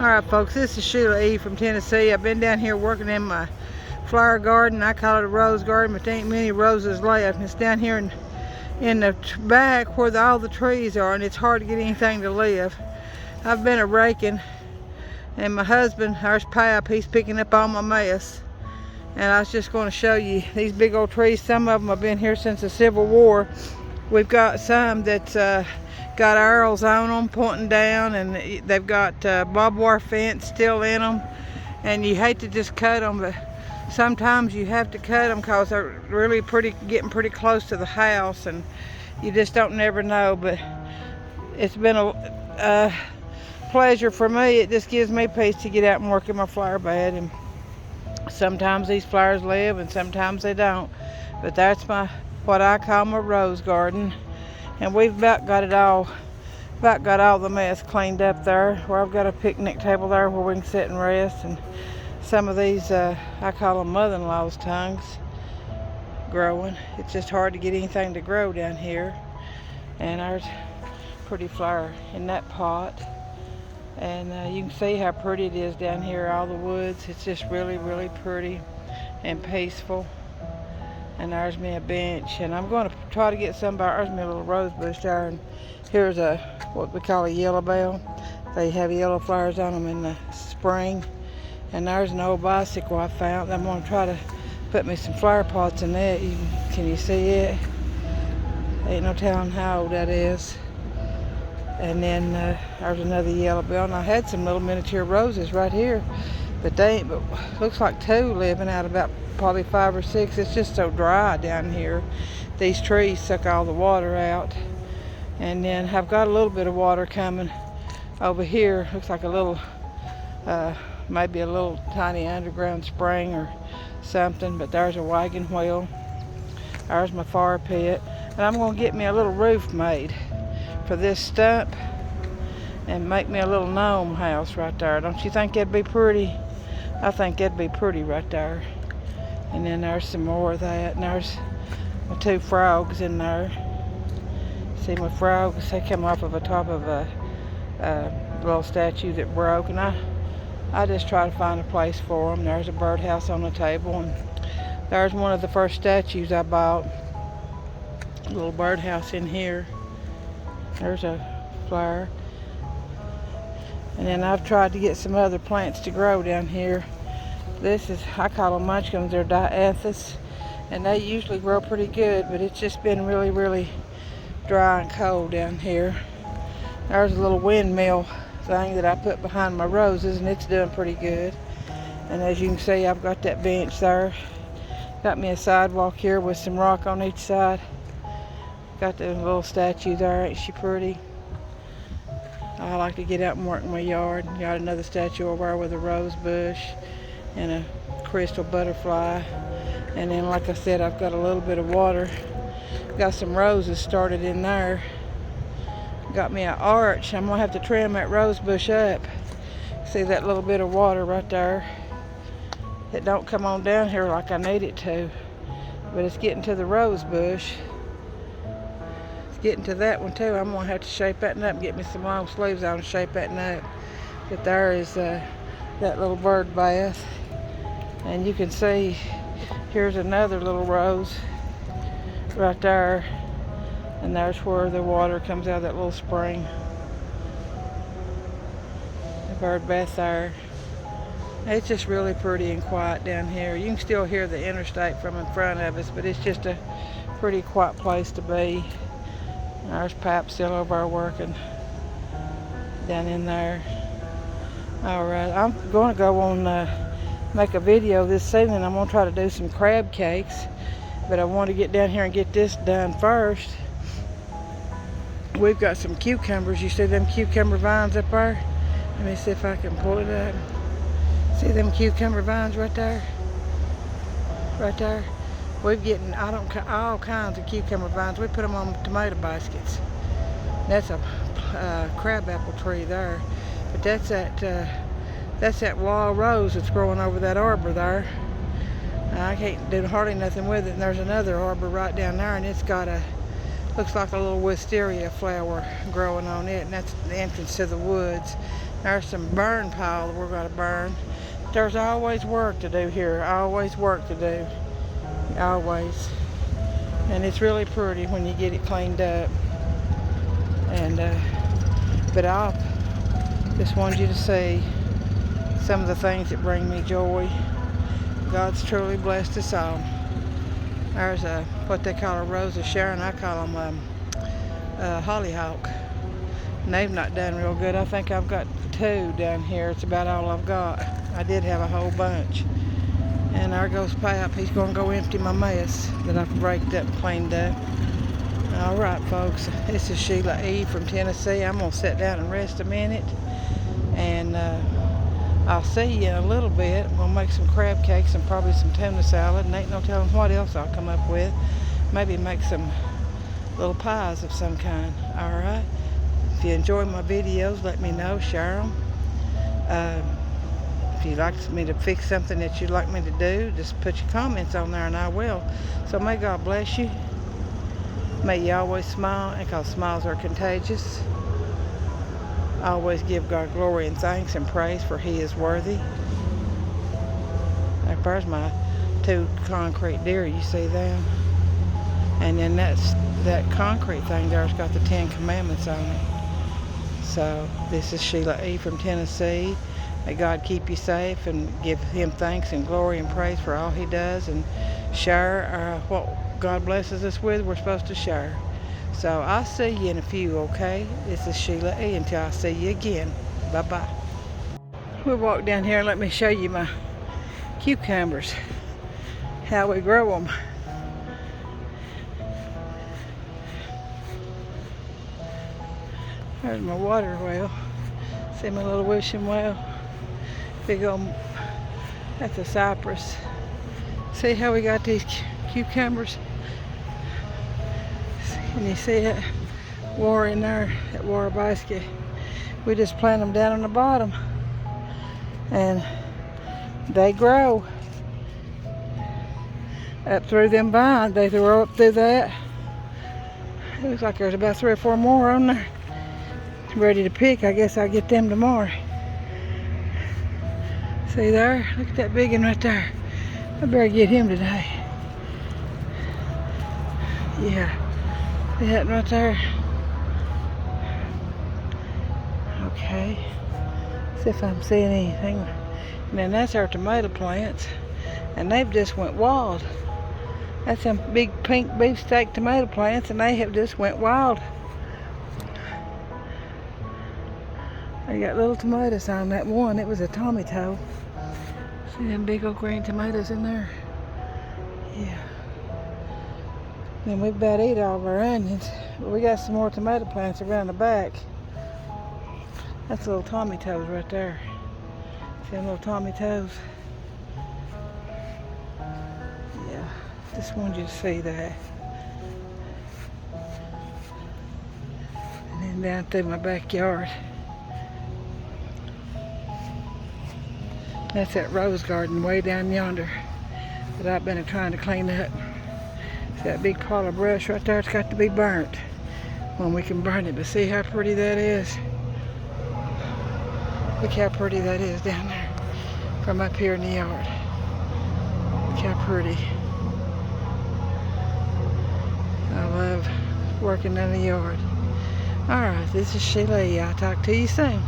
Alright folks, this is Sheila E. from Tennessee. I've been down here working in my flower garden. I call it a rose garden, but there ain't many roses left. It's down here in the back where all the trees are, and it's hard to get anything to live. I've been a-raking, and my husband, there's Pap, he's picking up all my mess. And I was just going to show you these big old trees. Some of them have been here since the Civil War. We've got some that's got arrows on them pointing down, and they've got barbed wire fence still in them. And you hate to just cut them, but sometimes you have to cut them because they're really getting pretty close to the house, and you just don't never know. But it's been a pleasure for me. It just gives me peace to get out and work in my flower bed. And sometimes these flowers live and sometimes they don't. But that's what I call my rose garden. And we've about got all the mess cleaned up there, where I've got a picnic table there where we can sit and rest. And some of these, I call them mother-in-law's tongues, growing. It's just hard to get anything to grow down here. And there's a pretty flower in that pot. And you can see how pretty it is down here, all the woods. It's just really, really pretty and peaceful. And there's me a bench, and I'm going to try to get some by, there's me a little rose bush there, and here's what we call a yellow bell. They have yellow flowers on them in the spring. And there's an old bicycle I found. I'm going to try to put me some flower pots in that. Can you see it? Ain't no telling how old that is. And then there's another yellow bell, and I had some little miniature roses right here, but looks like two living out about probably 5 or 6. It's just so dry down here. These trees suck all the water out. And then I've got a little bit of water coming over here. Looks like a little, maybe a little tiny underground spring or something, but there's a wagon wheel. There's my fire pit. And I'm going to get me a little roof made for this stump and make me a little gnome house right there. Don't you think that'd be pretty? I think that'd be pretty right there. And then there's some more of that, and there's my 2 frogs in there. See my frogs? They come off of the top of a little statue that broke, and I just try to find a place for them. There's a birdhouse on the table, and there's one of the first statues I bought. A little birdhouse in here. There's a flower. And then I've tried to get some other plants to grow down here. I call them munchkins. They're dianthus, and they usually grow pretty good, but it's just been really, really dry and cold down here. There's a little windmill thing that I put behind my roses, and it's doing pretty good. And as you can see, I've got that bench there. Got me a sidewalk here with some rock on each side. Got the little statue there. Ain't she pretty? I like to get out and work in my yard. Got another statue over there with a rose bush and a crystal butterfly. And then, like I said, I've got a little bit of water. Got some roses started in there. Got me an arch. I'm gonna have to trim that rose bush up. See that little bit of water right there? It don't come on down here like I need it to, but it's getting to the rose bush. It's getting to that one too. I'm gonna have to shape that up and get me some long sleeves on and shape that up. But there is that little bird bath. And you can see here's another little rose right there, and there's where the water comes out of that little spring. The bird bath there. It's just really pretty and quiet down here. You can still hear the interstate from in front of us, but it's just a pretty quiet place to be. There's Pap still over there working down in there. Alright, I'm going to go on make a video this evening. I'm going to try to do some crab cakes, but I want to get down here and get this done first. We've got some cucumbers. You see them cucumber vines up there? Let me see if I can pull it up. See them cucumber vines right there? Right there. We're getting all kinds of cucumber vines. We put them on tomato baskets. That's a crab apple tree there. But that's that wild rose that's growing over that arbor there. I can't do hardly nothing with it. And there's another arbor right down there, and it's got looks like a little wisteria flower growing on it, and that's the entrance to the woods. There's some burn pile that we're going to burn. There's always work to do here. Always work to do. Always. And it's really pretty when you get it cleaned up. And but I just wanted you to see some of the things that bring me joy. God's truly blessed us all. There's what they call a rose of Sharon. I call them hollyhock. And they've not done real good. I think I've got 2 down here. It's about all I've got. I did have a whole bunch. And there goes Pap. He's going to go empty my mess that I've raked up and cleaned up. All right, folks. This is Sheila E. from Tennessee. I'm going to sit down and rest a minute. And I'll see you in a little bit. I'm going to make some crab cakes and probably some tuna salad. And ain't no telling what else I'll come up with. Maybe make some little pies of some kind. All right. If you enjoy my videos, let me know. Share them. If you'd like me to fix something that you'd like me to do, just put your comments on there and I will. So may God bless you. May you always smile, because smiles are contagious. Always give God glory and thanks and praise, for He is worthy. There's my 2 concrete deer, you see them? And then that concrete thing there's got the 10 Commandments on it. So this is Sheila E. from Tennessee. May God keep you safe and give Him thanks and glory and praise for all He does, and share what God blesses us with. We're supposed to share. So I'll see you in a few, okay? This is Sheila E. until I see you again. Bye-bye. We'll walk down here and let me show you my cucumbers, how we grow them. There's my water well. See my little wishing well? Big old, that's a cypress. See how we got these cucumbers? Can you see it? Water in there, that water basket. We just plant them down on the bottom. And they grow up through them vines. They grow up through that. It looks like there's about 3 or 4 more on there. Ready to pick. I guess I'll get them tomorrow. See there? Look at that big one right there. I better get him today. Yeah. See that right there? Okay. See if I'm seeing anything. And then that's our tomato plants. And they've just went wild. That's some big pink beefsteak tomato plants, and they have just went wild. I got little tomatoes on that one. It was a Tommy toe. See them big old green tomatoes in there? Yeah. Then we about ate all of our onions. But we got some more tomato plants around the back. That's little Tommy toes right there. See them little Tommy toes? Yeah. Just wanted you to see that. And then down through my backyard. That's that rose garden way down yonder that I've been trying to clean up. See that big pile of brush right there? It's got to be burnt when we can burn it. But see how pretty that is? Look how pretty that is down there from up here in the yard. Look how pretty. I love working in the yard. Alright, this is Sheila. I'll talk to you soon.